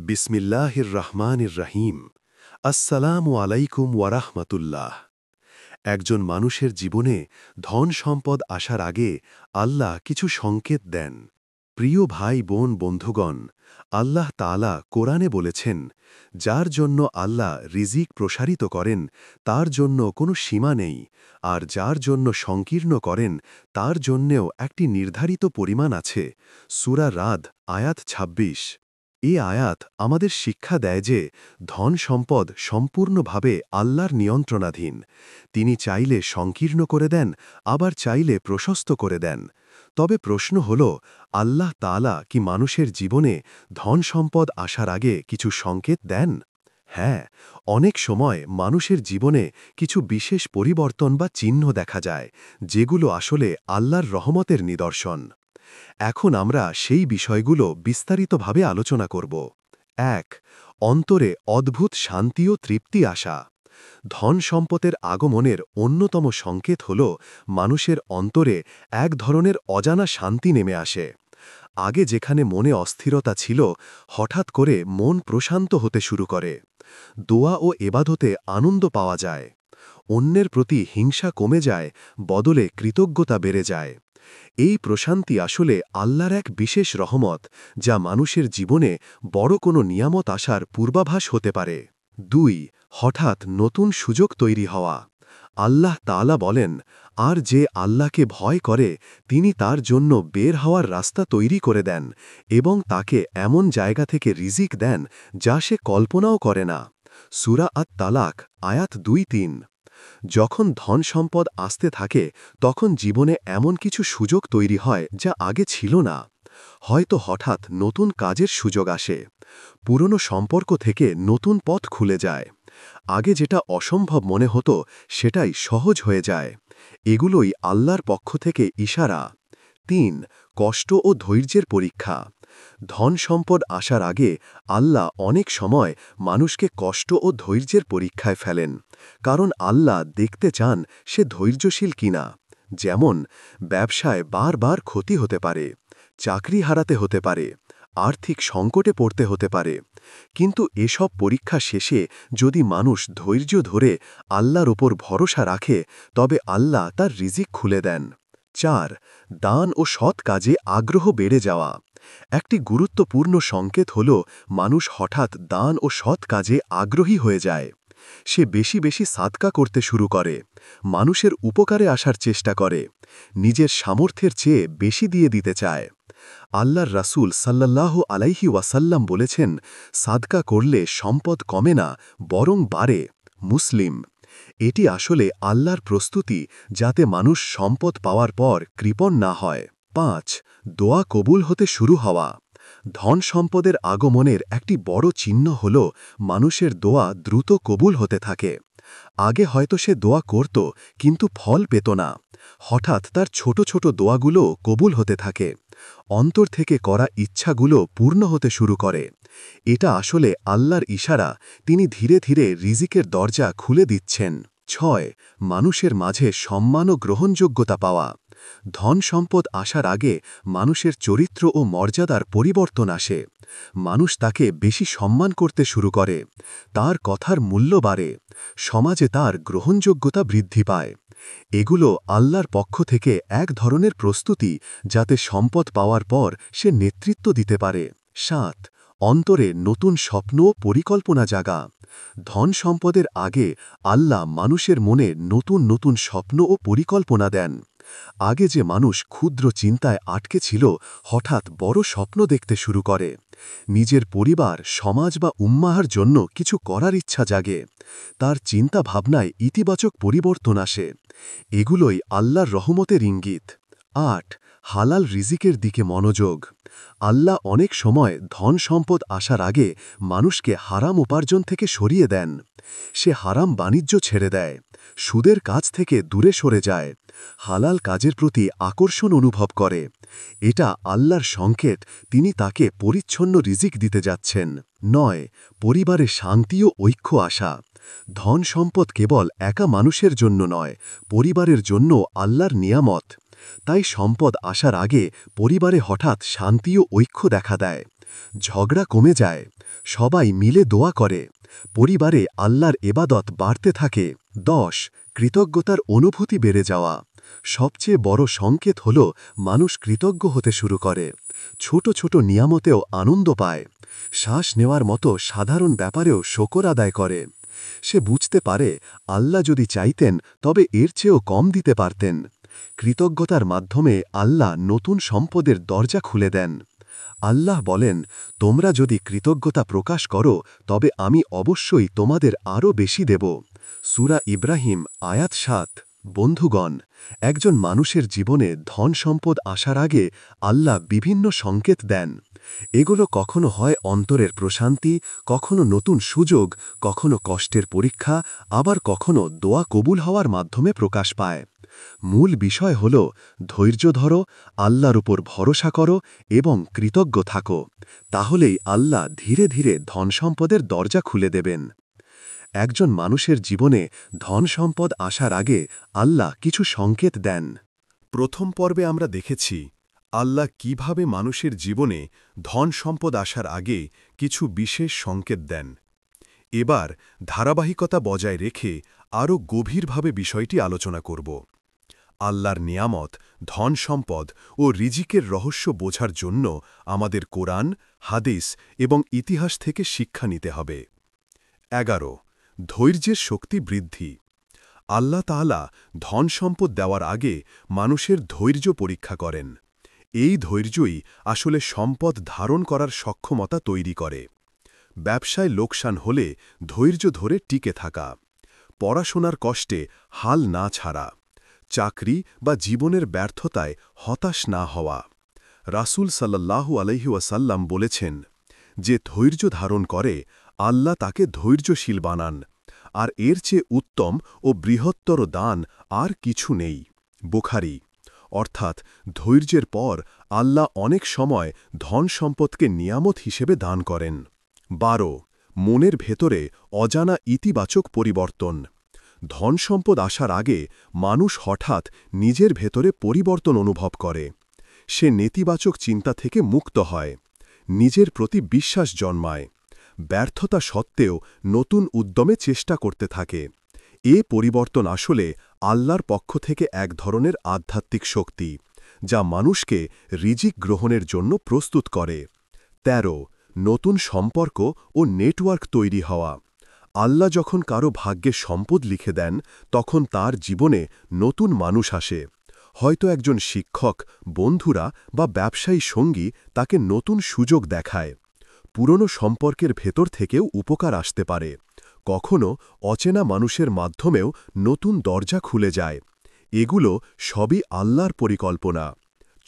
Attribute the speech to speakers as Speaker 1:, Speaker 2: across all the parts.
Speaker 1: বিসমিল্লাহির রহমানির রহিম। আসসালামু আলাইকুম ওয়ারাহমাতুল্লাহ। একজন মানুষের জীবনে ধন সম্পদ আসার আগে আল্লাহ কিছু সংকেত দেন। প্রিয় ভাই বোন বন্ধুগণ, আল্লাহ তাআলা কোরআনে বলেছেন, যার জন্য আল্লাহ রিজিক প্রসারিত করেন তার জন্য কোনো সীমা নেই, আর যার জন্য সংকীর্ণ করেন তার জন্যেও একটি নির্ধারিত পরিমাণ আছে। সূরা রাদ আয়াত ২৬। এই আয়াত আমাদের শিক্ষা দেয় যে ধন সম্পদ সম্পূর্ণভাবে আল্লাহর নিয়ন্ত্রণাধীন। তিনি চাইলে সংকীর্ণ করে দেন, আবার চাইলে প্রশস্ত করে দেন। তবে প্রশ্ন হল, আল্লাহ তাআলা কি মানুষের জীবনে ধন সম্পদ আসার আগে কিছু সংকেত দেন? হ্যাঁ, অনেক সময় মানুষের জীবনে কিছু বিশেষ পরিবর্তন বা চিহ্ন দেখা যায়, যেগুলো আসলে আল্লাহর রহমতের নিদর্শন। এখন আমরা সেই বিষয়গুলো বিস্তারিতভাবে আলোচনা করব। ১. অন্তরে অদ্ভুত শান্তি ও তৃপ্তি আসা। ধন সম্পদের আগমনের অন্যতম সংকেত হল মানুষের অন্তরে এক ধরনের অজানা শান্তি নেমে আসে। আগে যেখানে মনে অস্থিরতা ছিল, হঠাৎ করে মন প্রশান্ত হতে শুরু করে। দোয়া ও এবাদতে আনন্দ পাওয়া যায়। অন্যের প্রতি হিংসা কমে যায়, বদলে কৃতজ্ঞতা বেড়ে যায়। এই প্রশান্তি আসলে আল্লাহর এক বিশেষ রহমত, যা মানুষের জীবনে বড় কোনো নিয়ামত আসার পূর্বাভাস হতে পারে। ২. হঠাৎ নতুন সুযোগ তৈরি হওয়া। আল্লাহ তাআলা বলেন, আর যে আল্লাহকে ভয় করে তিনি তার জন্য বের হওয়ার রাস্তা তৈরি করে দেন এবং তাকে এমন জায়গা থেকে রিজিক দেন যা সে কল্পনাও করে না। সূরা আত-তালাক আয়াত ২-৩। যখন ধন সম্পদ আসতে থাকে তখন জীবনে এমন কিছু সুযোগ তৈরি হয় যা আগে ছিল না। হয়তো হঠাৎ নতুন কাজের সুযোগ আসে, পুরনো সম্পর্ক থেকে নতুন পথ খুলে যায়, আগে যেটা অসম্ভব মনে হতো সেটাই সহজ হয়ে যায়। এগুলোই আল্লাহর পক্ষ থেকে ইশারা। ৩. কষ্ট ও ধৈর্যের পরীক্ষা। ধন সম্পদ আসার আগে আল্লাহ অনেক সময় মানুষকে কষ্ট ও ধৈর্যের পরীক্ষায় ফেলেন, কারণ আল্লাহ দেখতে চান সে ধৈর্যশীল কিনা। যেমন, ব্যবসায় বারবার ক্ষতি হতে পারে, চাকরি হারাতে হতে পারে, আর্থিক সংকটে পড়তে হতে পারে। কিন্তু এসব পরীক্ষা শেষে যদি মানুষ ধৈর্য ধরে আল্লাহর ওপর ভরসা রাখে, তবে আল্লাহ তার রিজিক খুলে দেন। ৪. দান ও সৎ কাজে আগ্রহ বেড়ে যাওয়া। একটি গুরুত্বপূর্ণ সংকেত হল মানুষ হঠাৎ দান ও সৎ কাজে আগ্রহী হয়ে যায়। সে বেশি বেশি সাদকা করতে শুরু করে, মানুষের উপকারে আসার চেষ্টা করে, নিজের সামর্থ্যের চেয়ে বেশি দিয়ে দিতে চায়। আল্লাহর রাসূল সাল্লাল্লাহু আলাইহি ওয়াসাল্লাম বলেছেন, সাদকা করলে সম্পদ কমে না, বরং বাড়ে। মুসলিম। এটি আসলে আল্লাহর প্রস্তুতি, যাতে মানুষ সম্পদ পাওয়ার পর কৃপণ না হয়। ৫. দোয়া কবুল হতে শুরু হওয়া। ধন সম্পদের আগমনের একটি বড় চিহ্ন হল মানুষের দোয়া দ্রুত কবুল হতে থাকে। আগে হয়তো সে দোয়া করত, কিন্তু ফল পেত না। হঠাৎ তার ছোট ছোট দোয়াগুলো কবুল হতে থাকে, অন্তর থেকে করা ইচ্ছাগুলো পূর্ণ হতে শুরু করে। এটা আসলে আল্লাহর ইশারা, তিনি ধীরে ধীরে রিজিকের দরজা খুলে দিচ্ছেন। ৬. মানুষের মাঝে সম্মান ও গ্রহণযোগ্যতা পাওয়া। ধন সম্পদ আসার আগে মানুষের চরিত্র ও মর্যাদার পরিবর্তন আসে। মানুষ তাকে বেশি সম্মান করতে শুরু করে, তার কথার মূল্য বাড়ে, সমাজে তার গ্রহণযোগ্যতা বৃদ্ধি পায়। এগুলো আল্লাহর পক্ষ থেকে এক ধরনের প্রস্তুতি, যাতে সম্পদ পাওয়ার পর সে নেতৃত্ব দিতে পারে। ৭. অন্তরে নতুন স্বপ্ন ও পরিকল্পনা জাগা। ধন সম্পদের আগে আল্লাহ মানুষের মনে নতুন নতুন স্বপ্ন ও পরিকল্পনা দেন। আগে যে মানুষ ক্ষুদ্র চিন্তায় আটকে ছিল, হঠাৎ বড় স্বপ্ন দেখতে শুরু করে। নিজের পরিবার, সমাজ বা উম্মাহর জন্য কিছু করার ইচ্ছা জাগে। তার চিন্তা ভাবনায় ইতিবাচক পরিবর্তন আসে। এগুলোই আল্লাহর রহমতের ইঙ্গিত। ৮. হালাল রিজিকের দিকে মনোযোগ। আল্লাহ অনেক সময় ধন সম্পদ আসার আগে মানুষকে হারাম উপার্জন থেকে সরিয়ে দেন। সে হারাম বাণিজ্য ছেড়ে দেয়, সুদের কাজ থেকে দূরে সরে যায়, হালাল কাজের প্রতি আকর্ষণ অনুভব করে। এটা আল্লাহর সংকেত, তিনি তাকে পরিচ্ছন্ন রিজিক দিতে যাচ্ছেন। ৯. পরিবারে শান্তি ও ঐক্য আসা। ধন সম্পদ কেবল একা মানুষের জন্য নয়, পরিবারের জন্য আল্লাহর নিয়ামত। তাই সম্পদ আসার আগে পরিবারে হঠাৎ শান্তি ও ঐক্য দেখা দেয়। ঝগড়া কমে যায়, সবাই মিলে দোয়া করে, পরিবারে আল্লাহর এবাদত বাড়তে থাকে। 10 কৃতজ্ঞতার অনুভূতি বেড়ে যাওয়া। সবচেয়ে বড় সংকেত হল মানুষ কৃতজ্ঞ হতে শুরু করে, ছোট ছোট নিয়ামতেও আনন্দ পায়, শ্বাস নেওয়ার মতো সাধারণ ব্যাপারেও শকর আদায় করে। সে বুঝতে পারে আল্লাহ যদি চাইতেন তবে এর চেয়েও কম দিতে পারতেন। কৃতজ্ঞতার মাধ্যমে আল্লাহ নতুন সম্পদের দরজা খুলে দেন। আল্লাহ বলেন, তোমরা যদি কৃতজ্ঞতা প্রকাশ করো তবে আমি অবশ্যই তোমাদের আরও বেশি দেব। সূরা ইব্রাহিম আয়াত 7। বন্ধুগণ, একজন মানুষের জীবনে ধন সম্পদ আসার আগে আল্লাহ বিভিন্ন সংকেত দেন। এগুলো কখনো হয় অন্তরের প্রশান্তি, কখনো নতুন সুযোগ, কখনো কষ্টের পরীক্ষা, আবার কখনো দোয়া কবুল হওয়ার মাধ্যমে প্রকাশ পায়। মূল বিষয় হল ধৈর্য ধরো, আল্লাহর উপর ভরসা করো এবং কৃতজ্ঞ থাকো। তাহলেই আল্লাহ ধীরে ধীরে ধন সম্পদের দরজা খুলে দেবেন। একজন মানুষের জীবনে ধন সম্পদ আসার আগে আল্লাহ কিছু সংকেত দেন। প্রথম পর্বে আমরা দেখেছি আল্লাহ কিভাবে মানুষের জীবনে ধন সম্পদ আসার আগে কিছু বিশেষ সংকেত দেন। এবার ধারাবাহিকতা বজায় রেখে আরও গভীরভাবে বিষয়টি আলোচনা করব। আল্লাহর নিয়ামত, ধন সম্পদ ও রিজিকের রহস্য বোঝার জন্য আমাদের কোরআন, হাদিস এবং ইতিহাস থেকে শিক্ষা নিতে হবে। 11 ধৈর্যের শক্তি বৃদ্ধি। আল্লাহ তাআলা ধন সম্পদ দেওয়ার আগে মানুষের ধৈর্য পরীক্ষা করেন। এই ধৈর্যই আসলে সম্পদ ধারণ করার সক্ষমতা তৈরি করে। ব্যবসায় লোকসান হলে ধৈর্য ধরে টিকে থাকা, পড়াশোনার কষ্টে হাল না ছাড়া, চাকরি বা জীবনের ব্যর্থতায় হতাশ না হওয়া। রাসূল সাল্লাল্লাহু আলাইহি ওয়াসাল্লাম বলেছেন, যে ধৈর্য ধারণ করে আল্লাহ তাকে ধৈর্যশীল বানান, আর এর চেয়ে উত্তম ও বৃহত্তর দান আর কিছু নেই। বুখারী। অর্থাৎ ধৈর্যের পর আল্লাহ অনেক সময় ধন সম্পদকে নিয়ামত হিসেবে দান করেন। 12 মনের ভেতরে অজানা ইতিবাচক পরিবর্তন। ধন সম্পদ আসার আগে মানুষ হঠাৎ নিজের ভেতরে পরিবর্তন অনুভব করে। সে নেতিবাচক চিন্তা থেকে মুক্ত হয়, নিজের প্রতি বিশ্বাস জন্মায়, ব্যর্থতা সত্ত্বেও নতুন উদ্যমে চেষ্টা করতে থাকে। এ পরিবর্তন আসলে আল্লাহর পক্ষ থেকে এক ধরনের আধ্যাত্মিক শক্তি, যা মানুষকে রিজিক গ্রহণের জন্য প্রস্তুত করে। 13 নতুন সম্পর্ক ও নেটওয়ার্ক তৈরি হওয়া। আল্লাহ যখন কারো ভাগ্যে সম্পদ লিখে দেন, তখন তার জীবনে নতুন মানুষ আসে। হয়তো একজন শিক্ষক, বন্ধুরা বা ব্যবসায়ী সঙ্গী তাকে নতুন সুযোগ দেখায়। পুরনো সম্পর্কের ভেতর থেকেও উপকার আসতে পারে। কখনো অচেনা মানুষের মাধ্যমেও নতুন দরজা খুলে যায়। এগুলো সবই আল্লাহর পরিকল্পনা।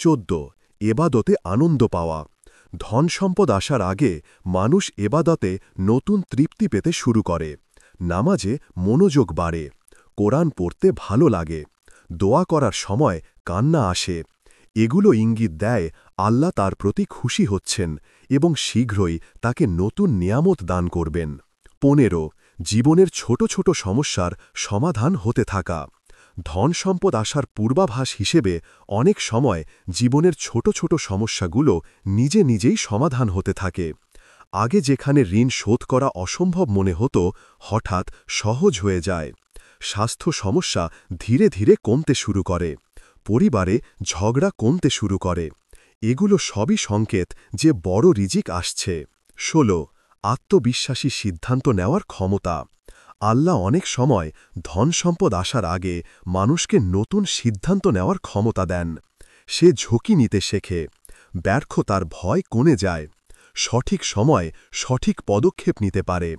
Speaker 1: 14 এবাদতে আনন্দ পাওয়া। ধন সম্পদ আসার আগে মানুষ এবাদতে নতুন তৃপ্তি পেতে শুরু করে। নামাজে মনোযোগ বাড়ে, কোরআন পড়তে ভালো লাগে, দোয়া করার সময় কান্না আসে। এগুলো ইঙ্গিত দেয় আল্লাহ তার প্রতি খুশি হচ্ছেন এবং শীঘ্রই তাকে নতুন নিয়ামত দান করবেন। 15 জীবনের ছোট ছোট সমস্যার সমাধান হতে থাকা। ধন সম্পদ আসার পূর্বাভাস হিসেবে অনেক সময় জীবনের ছোট ছোট সমস্যাগুলো নিজে নিজেই সমাধান হতে থাকে। আগে যেখানে ঋণ শোধ করা অসম্ভব মনে হতো, হঠাৎ সহজ হয়ে যায়। স্বাস্থ্য সমস্যা ধীরে ধীরে কমতে শুরু করে, পরিবারে ঝগড়া কমতে শুরু করে। এগুলো সবই সংকেত যে বড় রিজিক আসছে। 16 আত্মবিশ্বাসী সিদ্ধান্ত নেওয়ার ক্ষমতা। আল্লাহ অনেক সময় ধন সম্পদ আসার আগে মানুষকে নতুন সিদ্ধান্ত নেওয়ার ক্ষমতা দেন। সে ঝুঁকি নিতে শেখে, ব্যর্থতার ভয় কমে যায়, সঠিক সময় সঠিক পদক্ষেপ নিতে পারে।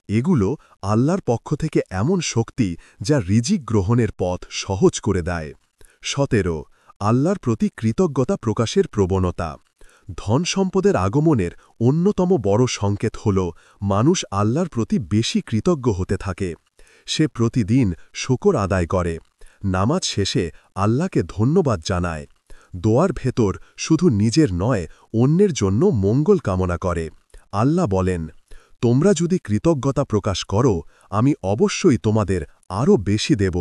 Speaker 1: এগুলো আল্লাহর পক্ষ থেকে এমন শক্তি যা রিজিক গ্রহণের পথ সহজ করে দেয়। 17 আল্লাহর প্রতি কৃতজ্ঞতা প্রকাশের প্রবণতা। ধন সম্পদের আগমনের অন্যতম বড় সংকেত হল মানুষ আল্লাহর প্রতি বেশি কৃতজ্ঞ হতে থাকে। সে প্রতিদিন শুকর আদায় করে, নামাজ শেষে আল্লাহকে ধন্যবাদ জানায়, দোয়ার ভেতর শুধু নিজের নয় অন্যের জন্য মঙ্গল কামনা করে। আল্লাহ বলেন, তোমরা যদি কৃতজ্ঞতা প্রকাশ করো আমি অবশ্যই তোমাদের আরও বেশি দেব।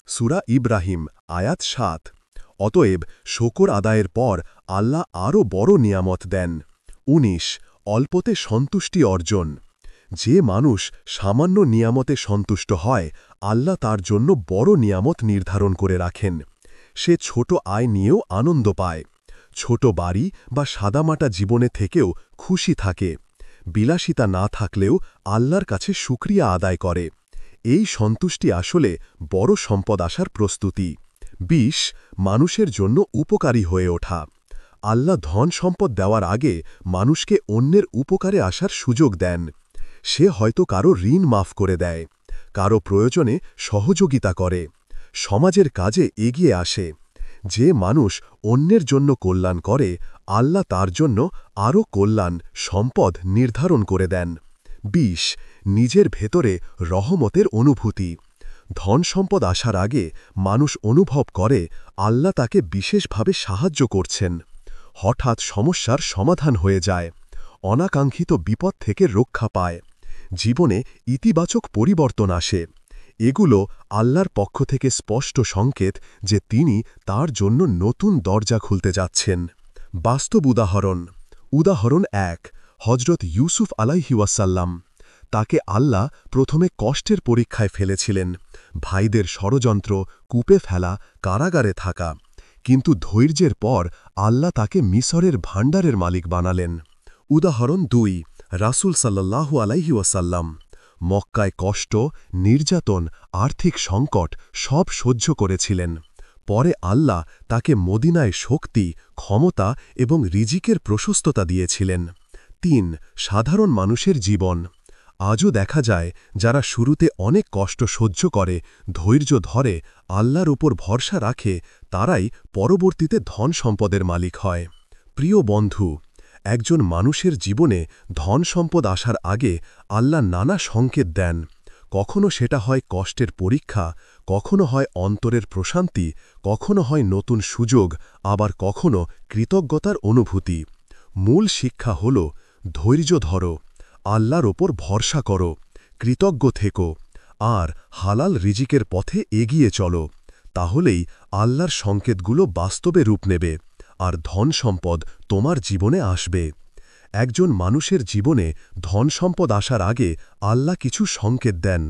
Speaker 1: সূরা ইব্রাহিম আয়াত 7। অতএব শুকর আদায়ের পর আল্লাহ আরও বড় নিয়ামত দেন। 19
Speaker 2: অল্পতে সন্তুষ্টি অর্জন। যে মানুষ সামান্য নিয়ামতে সন্তুষ্ট হয়, আল্লাহ তার জন্য বড় নিয়ামত নির্ধারণ করে রাখেন। সে ছোট আয় নিয়েও আনন্দ পায়, ছোট বাড়ি বা সাদামাটা জীবনে থেকেও খুশি থাকে, বিলাসিতা না থাকলেও আল্লাহর কাছে শুকরিয়া আদায় করে। এই সন্তুষ্টি আসলে বড় সম্পদ আসার প্রস্তুতি। ২০ মানুষের জন্য উপকারী হয়ে ওঠা। আল্লাহ ধন সম্পদ দেওয়ার আগে মানুষকে অন্যের উপকারে আসার সুযোগ দেন। সে হয়তো কারো ঋণ মাফ করে দেয়, কারো প্রয়োজনে সহযোগিতা করে, সমাজের কাজে এগিয়ে আসে। যে মানুষ অন্যের জন্য কল্যাণ করে, আল্লাহ তার জন্য আরও কল্যাণ সম্পদ নির্ধারণ করে দেন। ২০ নিজের ভেতরে রহমতের অনুভূতি। ধন সম্পদ আসার আগে মানুষ অনুভব করে আল্লাহ তাকে বিশেষভাবে সাহায্য করছেন। হঠাৎ সমস্যার সমাধান হয়ে যায়, অনাকাঙ্ক্ষিত বিপদ থেকে রক্ষা পায়, জীবনে ইতিবাচক পরিবর্তন আসে। এগুলো আল্লাহর পক্ষ থেকে স্পষ্ট সংকেত যে তিনি তার জন্য নতুন দরজা খুলতে যাচ্ছেন। বাস্তব উদাহরণ ১ হজরত ইউসুফ আলাইহিওয়াসাল্লাম। তাকে আল্লাহ প্রথমে কষ্টের পরীক্ষায় ফেলেছিলেন, ভাইদের ষড়যন্ত্র, কূপে ফেলা, কারাগারে থাকা। কিন্তু ধৈর্যের পর আল্লাহ তাকে মিসরের ভাণ্ডারের মালিক বানালেন। উদাহরণ ২ রাসূল সাল্লাল্লাহু আলাইহি ওয়াসাল্লাম। মক্কায় কষ্ট, নির্যাতন, আর্থিক সংকট সব সহ্য করেছিলেন। পরে আল্লাহ তাকে মদিনায় শক্তি, ক্ষমতা এবং রিজিকের প্রশস্ততা দিয়েছিলেন। ৩ সাধারণ মানুষের জীবন। আজও দেখা যায় যারা শুরুতে অনেক কষ্ট সহ্য করে, ধৈর্য ধরে, আল্লাহর উপর ভরসা রাখে, তারাই পরবর্তীতে ধন সম্পদের মালিক হয়। প্রিয় বন্ধু, একজন মানুষের জীবনে ধন সম্পদ আসার আগে আল্লাহ নানা সংকেত দেন। কখনো সেটা হয় কষ্টের পরীক্ষা, কখনো হয় অন্তরের প্রশান্তি, কখনো হয় নতুন সুযোগ, আবার কখনো কৃতজ্ঞতার অনুভূতি। মূল শিক্ষা হল ধৈর্য ধরো, আল্লাহর ওপর ভরসা করো, কৃতজ্ঞ থেকো, আর হালাল রিজিকের পথে এগিয়ে চলো। তাহলেই আল্লাহর সংকেতগুলো বাস্তবে রূপ নেবে, আর ধন সম্পদ তোমার জীবনে আসবে। একজন মানুষের জীবনে ধন সম্পদ আসার আগে আল্লাহ কিছু সংকেত দেন।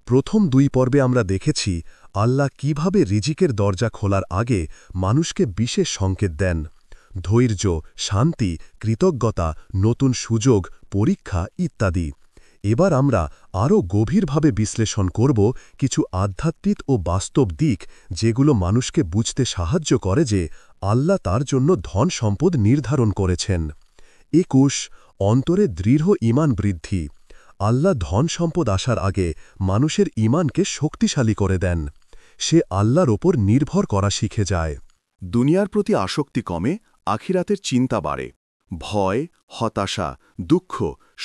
Speaker 2: প্রথম ২ পর্বে আমরা দেখেছি আল্লাহ কিভাবে রিজিকের দরজা খোলার আগে মানুষকে বিশেষ সংকেত দেন। ধৈর্য, শান্তি, কৃতজ্ঞতা, নতুন সুযোগ, পরীক্ষা ইত্যাদি। এবার আমরা আরও গভীরভাবে বিশ্লেষণ করব কিছু আধ্যাত্মিক ও বাস্তব দিক, যেগুলো মানুষকে বুঝতে সাহায্য করে যে আল্লাহ তার জন্য ধন সম্পদ নির্ধারণ করেছেন। ২১ অন্তরে দৃঢ় ঈমান বৃদ্ধি। আল্লাহ ধন সম্পদ আসার আগে মানুষের ঈমানকে শক্তিশালী করে দেন। সে আল্লাহর ওপর নির্ভর করা শিখে যায়।
Speaker 1: দুনিয়ার প্রতি আসক্তি কমে, আখিরাতের চিন্তা বাড়ে। ভয়, হতাশা, দুঃখ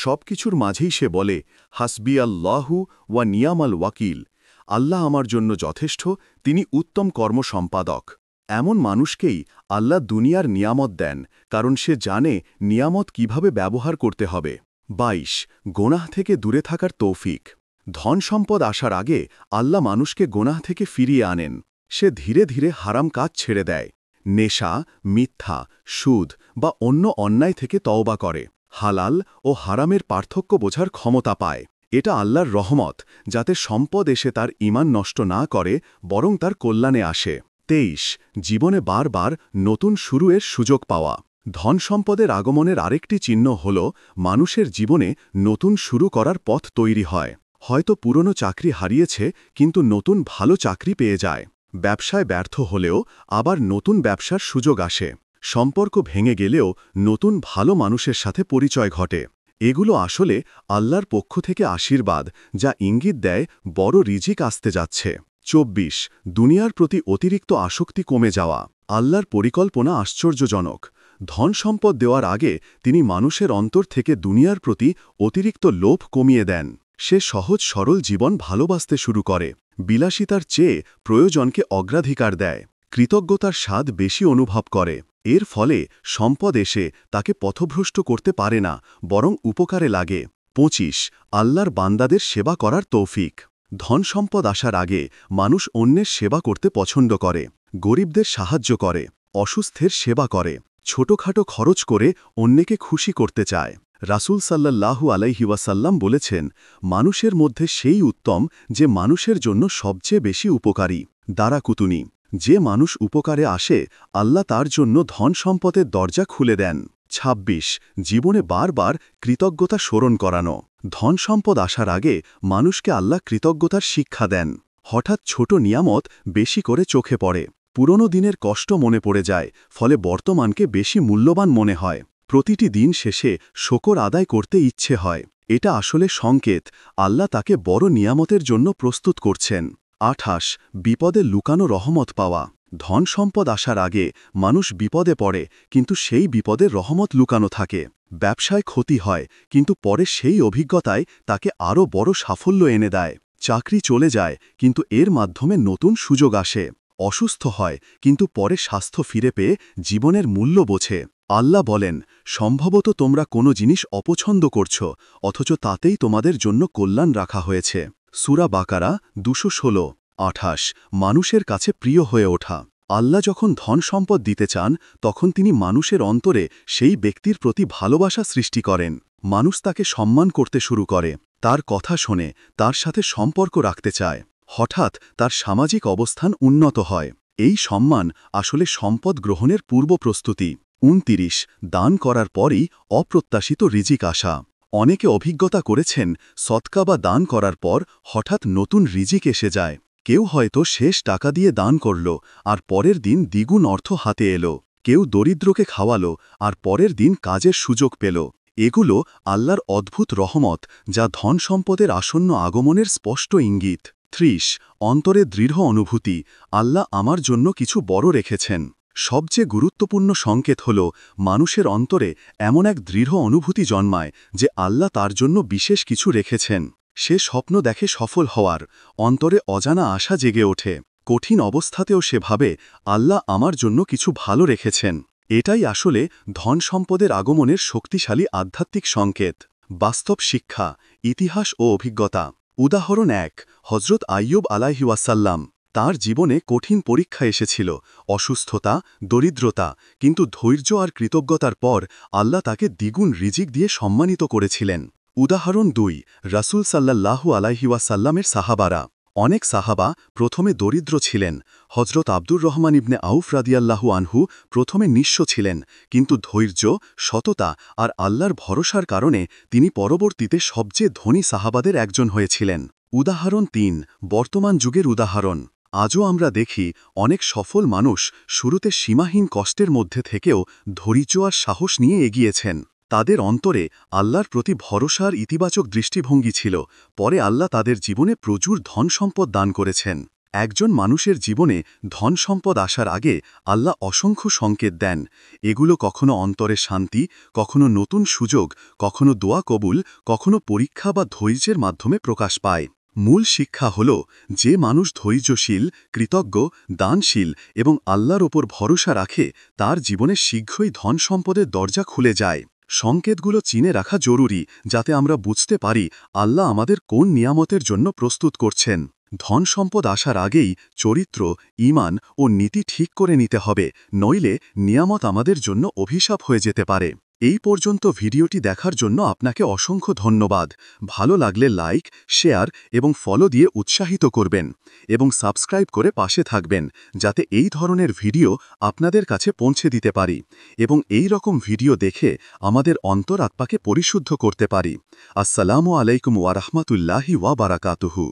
Speaker 1: সবকিছুর মাঝেই সে বলে, হাসবি আল্লাহু ওয়া নিয়ামাল ওয়াকিল। আল্লাহ আমার জন্য যথেষ্ট, তিনি উত্তম কর্মসম্পাদক। এমন মানুষকেই আল্লাহ দুনিয়ার নিয়ামত দেন, কারণ সে জানে নিয়ামত কিভাবে ব্যবহার করতে হবে। ২২ গোনাহ থেকে দূরে থাকার তৌফিক। ধন সম্পদ আসার আগে আল্লাহ মানুষকে গোনাহ থেকে ফিরিয়ে আনেন। সে ধীরে ধীরে হারাম কাজ ছেড়ে দেয়, নেশা, মিথ্যা, সুদ বা অন্য অন্যায় থেকে তওবা করে, হালাল ও হারামের পার্থক্য বোঝার ক্ষমতা পায়। এটা আল্লাহর রহমত, যাতে সম্পদ এসে তার ঈমান নষ্ট না করে, বরং তার কল্যাণে আসে। ২৩ জীবনে বারবার নতুন শুরুয়ের সুযোগ পাওয়া। ধন সম্পদের আগমনের আরেকটি চিহ্ন হল মানুষের জীবনে নতুন শুরু করার পথ তৈরি হয়। হয়তো পুরনো চাকরি হারিয়েছে, কিন্তু নতুন ভালো চাকরি পেয়ে যায়। ব্যবসায় ব্যর্থ হলেও আবার নতুন ব্যবসার সুযোগ আসে। সম্পর্ক ভেঙে গেলেও নতুন ভালো মানুষের সাথে পরিচয় ঘটে। এগুলো আসলে আল্লাহর পক্ষ থেকে আশীর্বাদ, যা ইঙ্গিত দেয় বড় রিজিক আসতে যাচ্ছে। ২৪ দুনিয়ার প্রতি অতিরিক্ত আসক্তি কমে যাওয়া। আল্লাহর পরিকল্পনা আশ্চর্যজনক। ধন সম্পদ দেওয়ার আগে তিনি মানুষের অন্তর থেকে দুনিয়ার প্রতি অতিরিক্ত লোভ কমিয়ে দেন। সে সহজ সরল জীবন ভালোবাসতে শুরু করে, বিলাসিতার চেয়ে প্রয়োজনকে অগ্রাধিকার দেয়, কৃতজ্ঞতার স্বাদ বেশি অনুভব করে। এর ফলে সম্পদ এসে তাকে পথভ্রষ্ট করতে পারে না, বরং উপকারে লাগে। ২৫ আল্লাহর বান্দাদের সেবা করার তৌফিক। ধন সম্পদ আসার আগে মানুষ অন্যের সেবা করতে পছন্দ করে, গরিবদের সাহায্য করে, অসুস্থের সেবা করে, ছোটখাটো খরচ করে অন্যকে খুশি করতে চায়। রাসূল সাল্লাল্লাহু আলাইহি ওয়াসাল্লাম বলেছেন, মানুষের মধ্যে সেই উত্তম যে মানুষের জন্য সবচেয়ে বেশি উপকারী। দারাকুতুনি। যে মানুষ উপকারে আসে, আল্লাহ তার জন্য ধন সম্পদের দরজা খুলে দেন। ২৬ জীবনে বারবার কৃতজ্ঞতা স্মরণ করানো। ধন সম্পদ আসার আগে মানুষকে আল্লাহ কৃতজ্ঞতার শিক্ষা দেন। হঠাৎ ছোট নিয়ামত বেশি করে চোখে পড়ে। পুরনো দিনের কষ্ট মনে পড়ে যায়, ফলে বর্তমানকে বেশি মূল্যবান মনে হয়। প্রতিটি দিন শেষে শকর আদায় করতে ইচ্ছে হয়। এটা আসলে সংকেত আল্লাহ তাকে বড় নিয়ামতের জন্য প্রস্তুত করছেন। ২৮ বিপদে লুকানো রহমত পাওয়া। ধন সম্পদ আসার আগে মানুষ বিপদে পড়ে, কিন্তু সেই বিপদে রহমত লুকানো থাকে। ব্যবসায় ক্ষতি হয়, কিন্তু পরে সেই অভিজ্ঞতায় তাকে আরও বড় সাফল্য এনে দেয়। চাকরি চলে যায়, কিন্তু এর মাধ্যমে নতুন সুযোগ আসে। অসুস্থ হয়, কিন্তু পরে স্বাস্থ্য ফিরে পেয়ে জীবনের মূল্য বোঝে। আল্লাহ বলেন, সম্ভবত তোমরা কোনো জিনিস অপছন্দ করছ, অথচ তাতেই তোমাদের জন্য কল্যাণ রাখা হয়েছে। সূরা বাকারা ২১৬। ২৮ মানুষের কাছে প্রিয় হয়ে ওঠা। আল্লাহ যখন ধন সম্পদ দিতে চান, তখন তিনি মানুষের অন্তরে সেই ব্যক্তির প্রতি ভালোবাসা সৃষ্টি করেন। মানুষ তাকে সম্মান করতে শুরু করে, তার কথা শোনে, তার সাথে সম্পর্ক রাখতে চায়। হঠাৎ তার সামাজিক অবস্থান উন্নত হয়। এই সম্মান আসলে সম্পদ গ্রহণের পূর্ব প্রস্তুতি। ২৯ দান করার পরই অপ্রত্যাশিত রিজিক আসা। অনেকে অভিজ্ঞতা করেছেন, সদকা বা দান করার পর হঠাৎ নতুন রিজিক এসে যায়। কেউ হয়তো শেষ টাকা দিয়ে দান করল, আর পরের দিন দ্বিগুণ অর্থ হাতে এলো। কেউ দরিদ্রকে খাওয়ালো, আর পরের দিন কাজের সুযোগ পেল। এগুলো আল্লাহর অদ্ভুত রহমত, যা ধন সম্পদের আসন্ন আগমনের স্পষ্ট ইঙ্গিত। ৩০ অন্তরে দৃঢ় অনুভূতি, আল্লাহ আমার জন্য কিছু বড় রেখেছেন। সবচেয়ে গুরুত্বপূর্ণ সংকেত হল মানুষের অন্তরে এমন এক দৃঢ় অনুভূতি জন্মায় যে আল্লাহ তার জন্য বিশেষ কিছু রেখেছেন। সে স্বপ্ন দেখে সফল হওয়ার, অন্তরে অজানা আশা জেগে ওঠে। কঠিন অবস্থাতেও সে ভাবে, আল্লাহ আমার জন্য কিছু ভালো রেখেছেন। এটাই আসলে ধন সম্পদের আগমনের শক্তিশালী আধ্যাত্মিক সংকেত। বাস্তব শিক্ষা, ইতিহাস ও অভিজ্ঞতা। উদাহরণ ১ হজরত আইয়ুব আলাইহিওয়াসাল্লাম। তাঁর জীবনে কঠিন পরীক্ষা এসেছিল, অসুস্থতা, দরিদ্রতা, কিন্তু ধৈর্য আর কৃতজ্ঞতার পর আল্লাহ তাকে দ্বিগুণ রিজিক দিয়ে সম্মানিত করেছিলেন। উদাহরণ ২ রাসূল সাল্লাল্লাহু আলাইহিওয়াসাল্লামের সাহাবারা। অনেক সাহাবা প্রথমে দরিদ্র ছিলেন। হজরত আব্দুর রহমান ইবনে আউফ রাদিয়াল্লাহু আনহু প্রথমে নিঃস্ব ছিলেন, কিন্তু ধৈর্য, সততা আর আল্লাহর ভরসার কারণে তিনি পরবর্তীতে সবচেয়ে ধনী সাহাবাদের একজন হয়েছিলেন। উদাহরণ ৩ বর্তমান যুগের উদাহরণ। আজও আমরা দেখি অনেক সফল মানুষ শুরুতে সীমাহীন কষ্টের মধ্যে থেকেও ধৈর্য আর সাহস নিয়ে এগিয়েছেন। তাদের অন্তরে আল্লাহর প্রতি ভরসার ইতিবাচক দৃষ্টিভঙ্গি ছিল। পরে আল্লাহ তাদের জীবনে প্রচুর ধন সম্পদ দান করেছেন। একজন মানুষের জীবনে ধন সম্পদ আসার আগে আল্লাহ অসংখ্য সংকেত দেন। এগুলো কখনো অন্তরে শান্তি, কখনো নতুন সুযোগ, কখনো দোয়া কবুল, কখনো পরীক্ষা বা ধৈর্যের মাধ্যমে প্রকাশ পায়। মূল শিক্ষা হল, যে মানুষ ধৈর্যশীল, কৃতজ্ঞ, দানশীল এবং আল্লাহর ওপর ভরসা রাখে, তার জীবনে শীঘ্রই ধন সম্পদের দরজা খুলে যায়। সংকেতগুলো চিনে রাখা জরুরি, যাতে আমরা বুঝতে পারি আল্লাহ আমাদের কোন নিয়ামতের জন্য প্রস্তুত করছেন। ধন সম্পদ আসার আগেই চরিত্র, ঈমান ও নীতি ঠিক করে নিতে হবে, নইলে নিয়ামত আমাদের জন্য অভিশাপ হয়ে যেতে পারে। এই পর্যন্ত ভিডিওটি দেখার জন্য আপনাকে অসংখ্য ধন্যবাদ। ভালো লাগলে লাইক, শেয়ার এবং ফলো দিয়ে উৎসাহিত করবেন, এবং সাবস্ক্রাইব করে পাশে থাকবেন, যাতে এই ধরনের ভিডিও আপনাদের কাছে পৌঁছে দিতে পারি এবং এই রকম ভিডিও দেখে আমাদের অন্তরাত্মাকে পরিশুদ্ধ করতে পারি। আসসালামু আলাইকুম ওয়া রাহমাতুল্লাহি ওয়া বারাকাতুহু।